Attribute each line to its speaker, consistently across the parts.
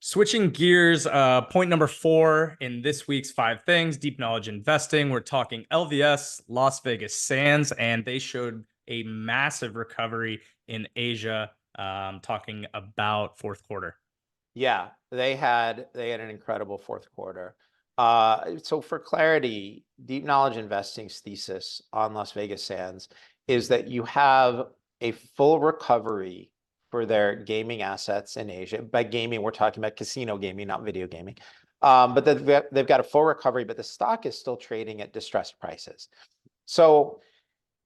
Speaker 1: Switching gears, point number 4 in this week's 5 things, deep knowledge investing. We're talking LVS, Las Vegas Sands, and they showed a massive recovery in Asia, talking about fourth quarter.
Speaker 2: Yeah, they had an incredible fourth quarter. So for clarity, deep knowledge investing's thesis on Las Vegas Sands is that you have a full recovery for their gaming assets in Asia. By gaming, we're talking about casino gaming, not video gaming. But they've got a full recovery, but the stock is still trading at distressed prices. So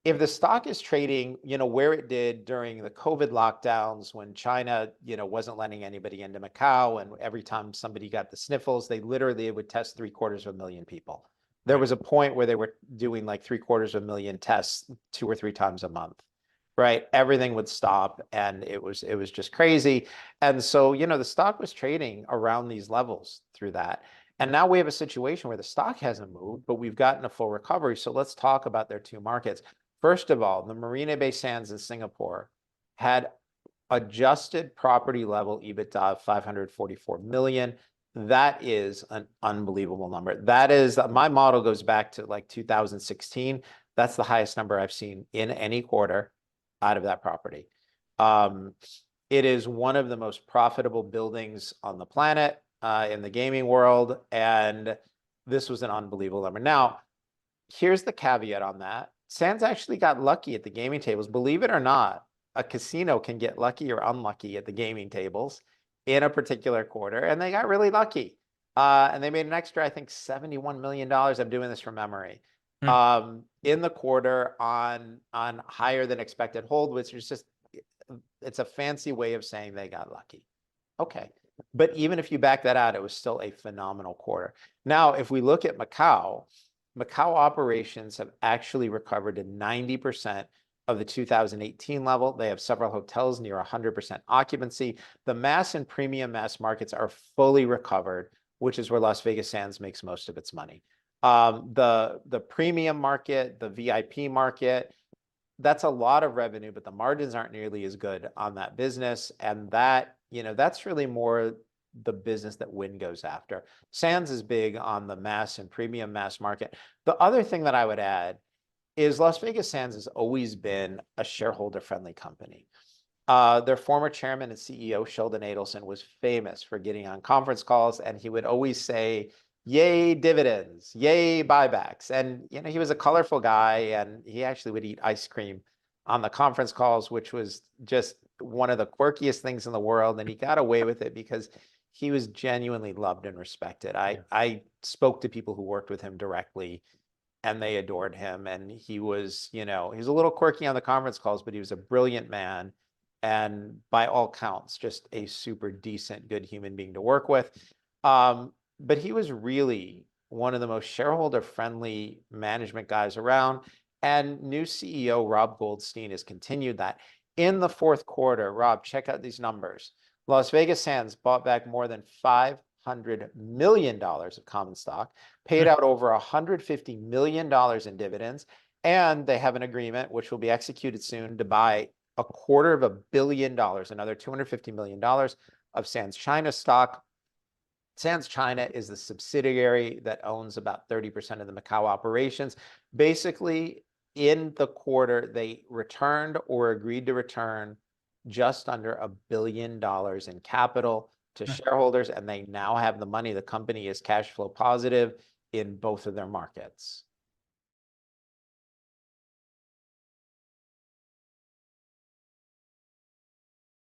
Speaker 2: if the stock is trading, where it did during the COVID lockdowns when China, wasn't letting anybody into Macau, and every time somebody got the sniffles, they literally would test 750,000 people. There was a point where they were doing like 750,000 tests 2 or 3 times a month, right? Everything would stop, and it was just crazy. And so, the stock was trading around these levels through that. And now we have a situation where the stock hasn't moved, but we've gotten a full recovery. So let's talk about their two markets. First of all, the Marina Bay Sands in Singapore had adjusted property level EBITDA of 544 million. That is an unbelievable number. That is, my model goes back to like 2016. That's the highest number I've seen in any quarter out of that property. It is one of the most profitable buildings on the planet in the gaming world, and this was an unbelievable number. Now, here's the caveat on that. Sands actually got lucky at the gaming tables. Believe it or not, a casino can get lucky or unlucky at the gaming tables in a particular quarter, and they got really lucky. And they made an extra, I think, $71 million. I'm doing this from memory. In the quarter on higher than expected hold, which is just, it's a fancy way of saying they got lucky. Okay. But even if you back that out, it was still a phenomenal quarter. Now, if we look at Macau operations have actually recovered to 90% of the 2018 level. They have several hotels near 100% occupancy. The mass and premium mass markets are fully recovered, which is where Las Vegas Sands makes most of its money. The premium market, the VIP market, that's a lot of revenue, but the margins aren't nearly as good on that business. And that, that's really more the business that Wynn goes after. Sands is big on the mass and premium mass market. The other thing that I would add is Las Vegas Sands has always been a shareholder-friendly company. Their former chairman and CEO, Sheldon Adelson, was famous for getting on conference calls, and he would always say, yay dividends, yay buybacks. And, he was a colorful guy, and he actually would eat ice cream on the conference calls, which was just one of the quirkiest things in the world. And he got away with it because he was genuinely loved and respected. I spoke to people who worked with him directly, and they adored him. And he was, he was a little quirky on the conference calls, but he was a brilliant man. And by all counts, just a super decent, good human being to work with. But he was really one of the most shareholder-friendly management guys around. And new CEO Robb Goldstein has continued that. In the fourth quarter, Rob, check out these numbers. Las Vegas Sands bought back more than $500 million of common stock, paid out over $150 million in dividends, and they have an agreement, which will be executed soon, to buy $250 million, another $250 million of Sands China stock. Sands China is the subsidiary that owns about 30% of the Macau operations. Basically, in the quarter, they returned or agreed to return just under $1 billion in capital to shareholders, and they now have the money. The company is cash flow positive in both of their markets.